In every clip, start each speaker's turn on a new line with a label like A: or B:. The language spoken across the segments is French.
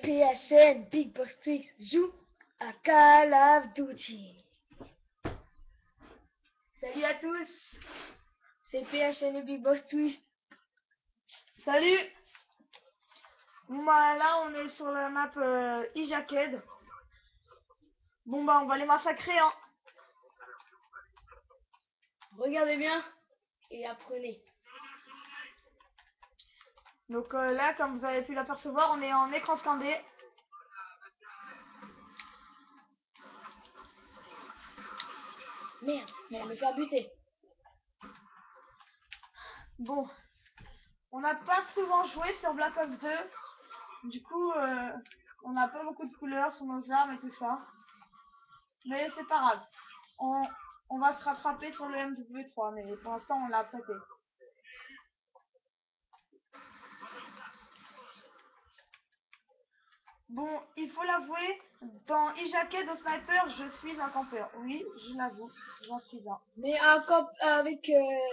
A: PHN Big Boss Twix joue à Call of Duty. Salut à tous, c'est PHN et Big Boss Twix.
B: Salut. Bon bah là on est sur la map Ijaked. Bon bah on va les massacrer hein.
A: Regardez bien et apprenez.
B: Donc là comme vous avez pu l'apercevoir on est en écran scindé.
A: Merde, mais elle me fait buter.
B: Bon, on n'a pas souvent joué sur Black Ops 2. Du coup on n'a pas beaucoup de couleurs sur nos armes et tout ça. Mais c'est pas grave. On va se rattraper sur le MW3 mais pour l'instant on l'a prêté. Bon, il faut l'avouer, dans Ijaked au sniper, je suis un campeur. Oui, je l'avoue, j'en suis un.
A: Mais un camp avec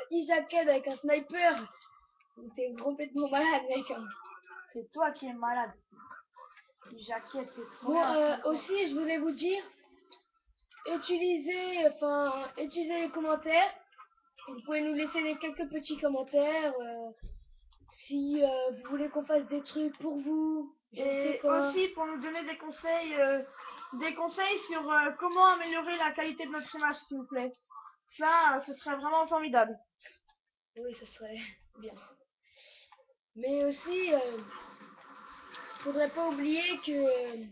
A: Ijaked avec un sniper, t'es complètement malade mec.
B: C'est toi qui es malade. Ijaked, c'est trop
A: Bon,
B: bien.
A: aussi je voulais vous dire, utilisez les commentaires. Vous pouvez nous laisser quelques petits commentaires si vous voulez qu'on fasse des trucs pour vous. Je ne sais
B: Et
A: quoi.
B: aussi pour nous donner des conseils sur comment améliorer la qualité de notre image, s'il vous plaît. Ça, ce serait vraiment formidable.
A: Oui, ça serait bien. Mais aussi, faudrait pas oublier que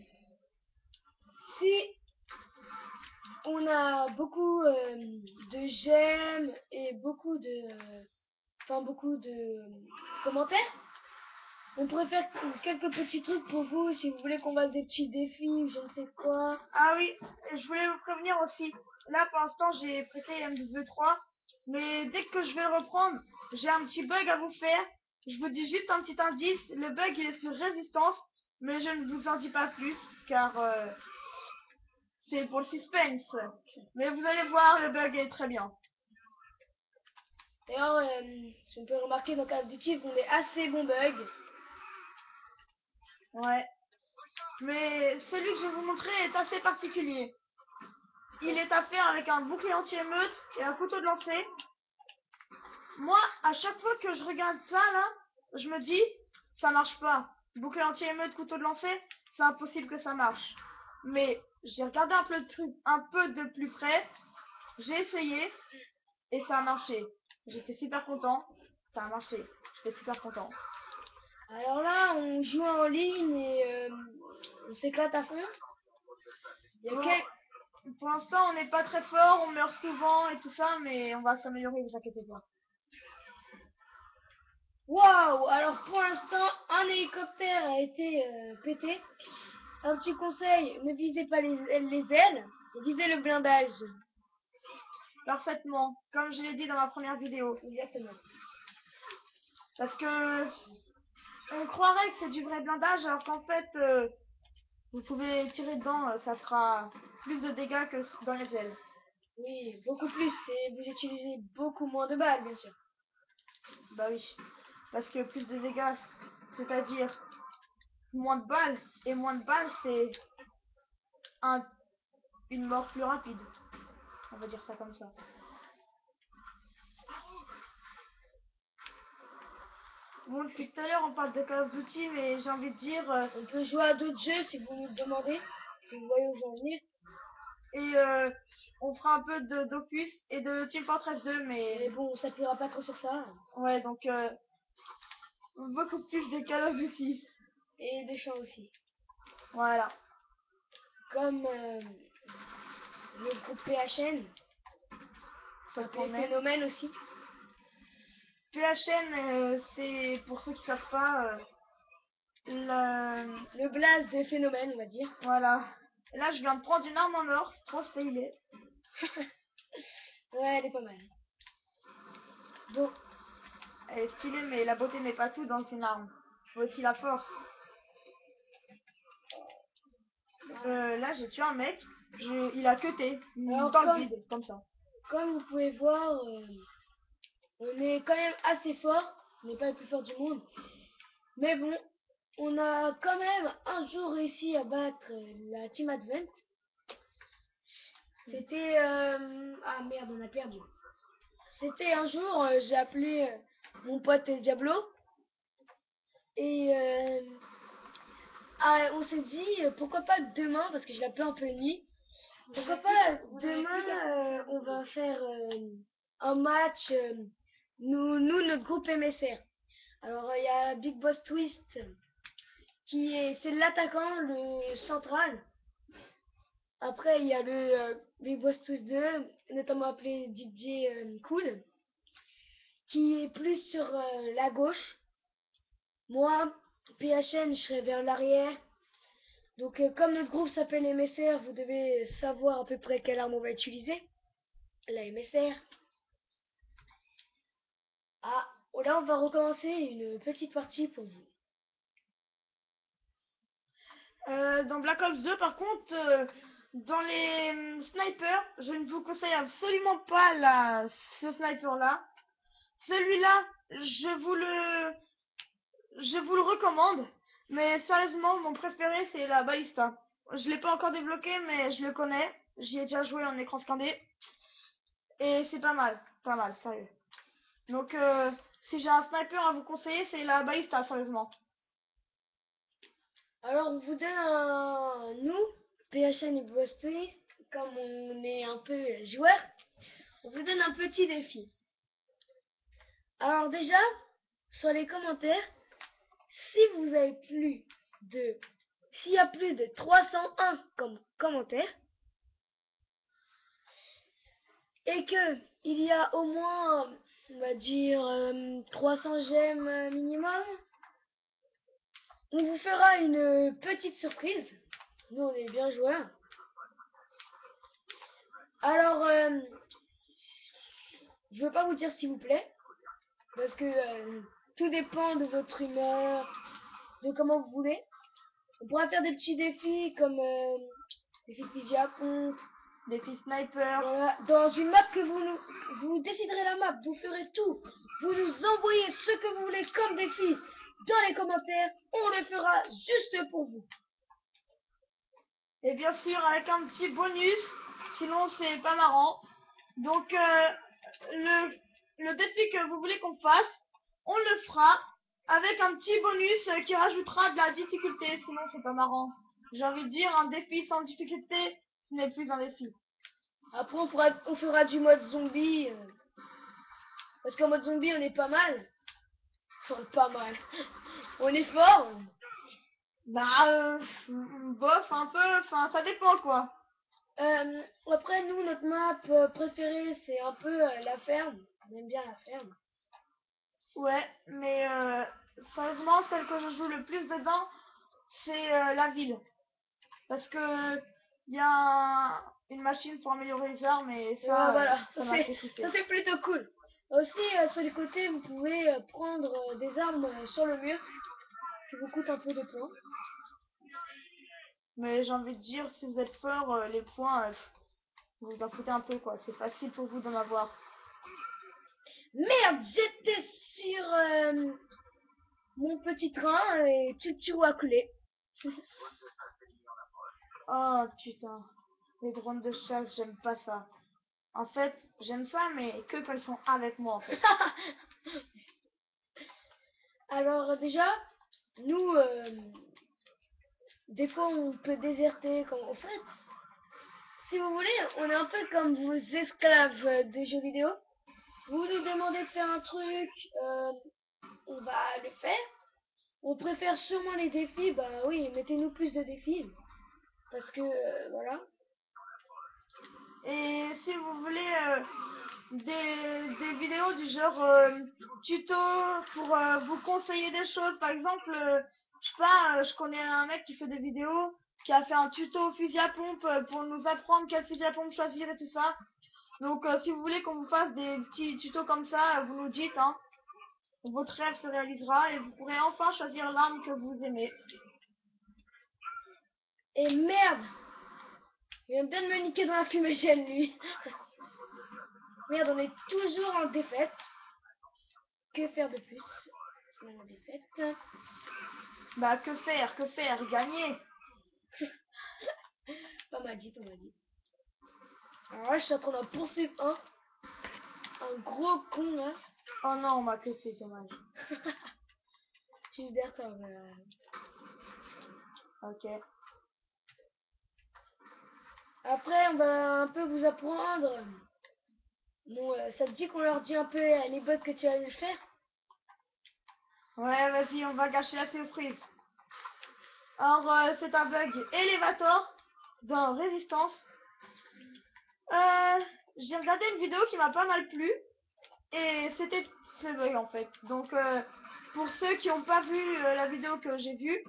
A: si on a beaucoup de j'aime et beaucoup de commentaires, on pourrait faire quelques petits trucs pour vous si vous voulez qu'on fasse des petits défis ou je ne sais quoi.
B: Ah oui, je voulais vous prévenir aussi. Là, pour l'instant, j'ai prêté MW3. Mais dès que je vais le reprendre, j'ai un petit bug à vous faire. Je vous dis juste un petit indice. Le bug, il est sur résistance. Mais je ne vous en dis pas plus. Car c'est pour le suspense. Mais vous allez voir, le bug est très bien.
A: D'ailleurs, si on peut remarquer dans Call of Duty qu'on est assez bon bug.
B: Ouais. Mais celui que je vais vous montrer est assez particulier. Il est à faire avec un bouclier anti-émeute et un couteau de lancer. Moi, à chaque fois que je regarde ça, là, je me dis, ça marche pas. Bouclier anti-émeute, couteau de lancer, c'est impossible que ça marche. Mais j'ai regardé un peu de plus près, j'ai essayé, et ça a marché. J'étais super content, ça a marché. J'étais super content.
A: Alors là, on joue en ligne et on s'éclate à fond. Il y a
B: Bon,
A: quel...
B: pour l'instant, on n'est pas très fort, on meurt souvent et tout ça, mais on va s'améliorer, vous inquiétez pas.
A: Waouh! Alors pour l'instant, un hélicoptère a été pété. Un petit conseil, ne visez pas les ailes, visez le blindage.
B: Parfaitement, comme je l'ai dit dans ma première vidéo.
A: Exactement.
B: Parce que on croirait que c'est du vrai blindage, alors qu'en fait, vous pouvez tirer dedans, ça fera plus de dégâts que dans les ailes.
A: Oui, beaucoup plus. Et vous utilisez beaucoup moins de balles, bien sûr.
B: Bah oui, parce que plus de dégâts, c'est-à-dire moins de balles, et moins de balles, c'est une mort plus rapide. On va dire ça comme ça. Bon, depuis tout à l'heure, on parle de Call of Duty, mais j'ai envie de dire...
A: On peut jouer à d'autres jeux si vous nous demandez, si vous voyez où je veux en venir.
B: Et on fera un peu de d'Opus et de Team Fortress 2,
A: Mais
B: mais...
A: bon, on s'appuiera pas trop sur ça.
B: Ouais, donc beaucoup plus de Call of Duty.
A: Et des chants aussi.
B: Voilà.
A: Comme le groupe PHN. Appelé Phénomène aussi.
B: PHN, c'est pour ceux qui savent pas,
A: le blaze des Phénomènes, on va dire.
B: voilà. Là, je viens de prendre une arme en or, c'est trop stylé.
A: Ouais, elle est pas mal.
B: Bon, elle est stylée, mais la beauté n'est pas tout dans une arme. Il faut aussi la force. Là, j'ai tué un mec, il a cuté, dans le vide, comme ça.
A: Comme vous pouvez voir, on est quand même assez fort. On n'est pas le plus fort du monde. Mais bon, on a quand même un jour réussi à battre la Team Advent. C'était... Ah merde, on a perdu. C'était un jour, j'ai appelé mon pote Diablo. Et on s'est dit, pourquoi pas demain, parce que je l'appelais un peu la nuit. Pourquoi pas demain, on va faire un match, nous, notre groupe MSR. Alors, il y a Big Boss Twist, c'est l'attaquant, le central. Après, il y a le Big Boss Twist 2, notamment appelé DJ Cool, qui est plus sur la gauche. Moi, PHN, je serai vers l'arrière. Donc, comme notre groupe s'appelle MSR, vous devez savoir à peu près quelle arme on va utiliser. La MSR. Ah, là, on va recommencer une petite partie pour vous.
B: Dans Black Ops 2, par contre, dans les snipers, je ne vous conseille absolument pas ce sniper-là. Celui-là, je vous le recommande. Mais sérieusement, mon préféré, c'est la balista. Je l'ai pas encore débloqué, mais je le connais. J'y ai déjà joué en écran scindé. Et c'est pas mal, sérieux. Donc, si j'ai un sniper à vous conseiller, c'est la balista, sérieusement.
A: Alors, on vous donne nous, PHN et Boston, comme on est un peu joueurs, on vous donne un petit défi. Alors déjà, sur les commentaires, si vous avez s'il y a plus de 301 commentaires, et que il y a au moins, on va dire, 300 j'aime minimum, on vous fera une petite surprise. Nous, on est bien joueurs. Alors, je veux pas vous dire s'il vous plaît, parce que tout dépend de votre humeur, de comment vous voulez. On pourra faire des petits défis comme défi fusil à pompe,
B: Défi sniper.
A: voilà. Dans une map que vous déciderez la map, vous ferez tout. Vous nous envoyez ce que vous voulez comme défi dans les commentaires, on le fera juste pour vous.
B: Et bien sûr, avec un petit bonus, sinon c'est pas marrant. Donc, le défi que vous voulez qu'on fasse, on le fera avec un petit bonus qui rajoutera de la difficulté, sinon c'est pas marrant. J'ai envie de dire, un défi sans difficulté, ce n'est plus un défi.
A: Après, on fera du mode zombie. Parce qu'en mode zombie, on est pas mal. Enfin, pas mal. On est fort.
B: Bah, bof, un peu, enfin, ça dépend quoi.
A: Après, nous, notre map préférée, c'est un peu la ferme. On aime bien la ferme.
B: Ouais, mais sérieusement, celle que je joue le plus dedans, c'est la ville. Parce que il y a une machine pour améliorer les armes et ça,
A: Voilà,
B: ça m'a fait kiffer.
A: ça c'est plutôt cool. Aussi, sur les côtés, vous pouvez prendre des armes sur le mur qui vous coûtent un peu de points.
B: Mais j'ai envie de dire, si vous êtes fort, les points, vous vous en foutez un peu quoi. C'est facile pour vous d'en avoir.
A: Merde, j'étais sur mon petit train et Tchou a coulé.
B: Oh putain, les drones de chasse, j'aime pas ça. En fait, j'aime ça, mais que quand ils sont avec moi en fait.
A: Alors déjà, nous, des fois on peut déserter. En fait, si vous voulez, on est un peu comme vos esclaves des jeux vidéo. Vous nous demandez de faire un truc, on va le faire. On préfère sûrement les défis, bah oui, mettez-nous plus de défis. Parce que, voilà.
B: Et si vous voulez des vidéos du genre tuto pour vous conseiller des choses, par exemple, je sais pas, je connais un mec qui fait des vidéos, qui a fait un tuto fusil à pompe pour nous apprendre quel fusil à pompe choisir et tout ça. Donc si vous voulez qu'on vous fasse des petits tutos comme ça, vous nous dites, hein. Votre rêve se réalisera et vous pourrez enfin choisir l'arme que vous aimez.
A: Et merde! Il vient bien de me niquer dans la fumigène, lui. Merde, on est toujours en défaite. Que faire de plus? On est en défaite.
B: Bah que faire, gagner.
A: Pas mal dit, pas mal dit. Alors là, je suis en train d'en poursuivre un gros con là.
B: Oh non, on m'a cassé, dommage.
A: Juste derrière toi.
B: Ok.
A: Après, on va un peu vous apprendre. Bon, ça te dit qu'on leur dit un peu les bugs que tu vas nous faire?
B: Ouais, vas-y, on va gâcher la surprise. Alors, c'est un bug Elevator dans Résistance. J'ai regardé une vidéo qui m'a pas mal plu. Et c'était ce bug en fait. Donc, pour ceux qui n'ont pas vu la vidéo que j'ai vue,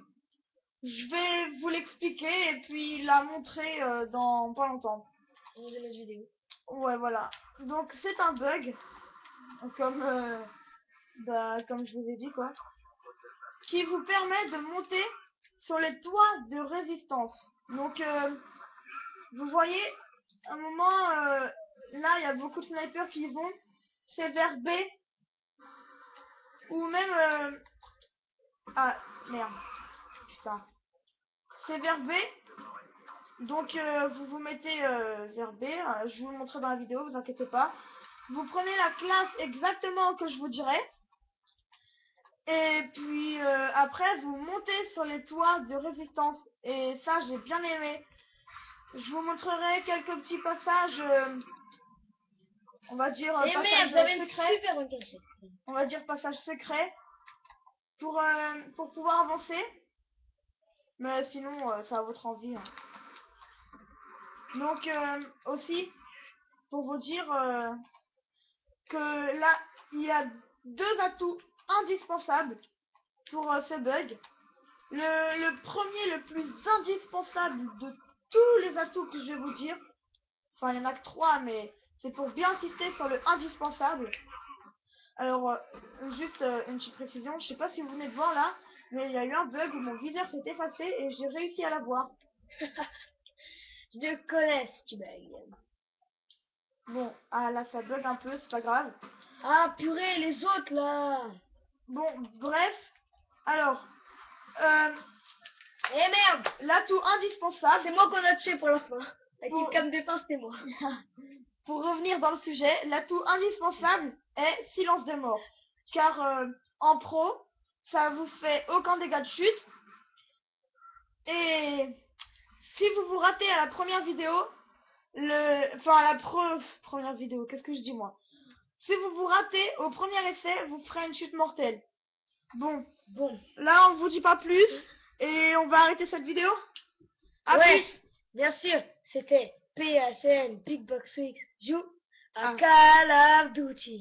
B: je vais vous l'expliquer et puis la montrer dans pas longtemps.
A: On de notre vidéo.
B: Ouais, voilà. Donc, c'est un bug, comme, comme je vous ai dit, quoi, qui vous permet de monter sur les toits de Résistance. Donc, vous voyez, à un moment, là, il y a beaucoup de snipers qui y vont. C'est vers B. Ou même... Ah, merde. Putain. C'est vers B. Donc, vous vous mettez vers B. Je vous le montrerai dans la vidéo, vous inquiétez pas. Vous prenez la classe exactement que je vous dirai. Et puis, après, vous montez sur les toits de Résistance. Et ça, j'ai bien aimé. Je vous montrerai quelques petits passages... on va dire
A: Et
B: passage
A: merde, j'avais une
B: secret.
A: super bonne cachette.
B: On va dire passage secret pour pouvoir avancer. Mais sinon, c'est à votre envie. Hein. Donc, aussi, pour vous dire que là, il y a deux atouts indispensables pour ce bug. Le premier, le plus indispensable de tous les atouts que je vais vous dire, enfin, il n'y en a que trois, mais c'est pour bien insister sur le indispensable. Alors, juste une petite précision, je sais pas si vous venez de voir là, mais il y a eu un bug où mon viseur s'est effacé et j'ai réussi à l'avoir.
A: Je le connais si tu bugs.
B: Bon, ah là ça bug un peu, c'est pas grave.
A: Ah purée, les autres là.
B: Bon, bref, alors,
A: Eh merde,
B: l'atout indispensable,
A: c'est moi qu'on a tué pour la fin. Avec
B: Pour-
A: une cam de pain, c'était moi.
B: pour revenir dans le sujet, l'atout indispensable est silence de mort. Car en pro, ça vous fait aucun dégât de chute. Et si vous vous ratez à la première vidéo, à la première vidéo, qu'est-ce que je dis moi? Si vous vous ratez au premier essai, vous ferez une chute mortelle. Bon, là on vous dit pas plus et on va arrêter cette vidéo. À
A: Ouais,
B: plus.
A: bien sûr, c'était PSN Big Box Week joue à
B: Ah.
A: Call of Duty.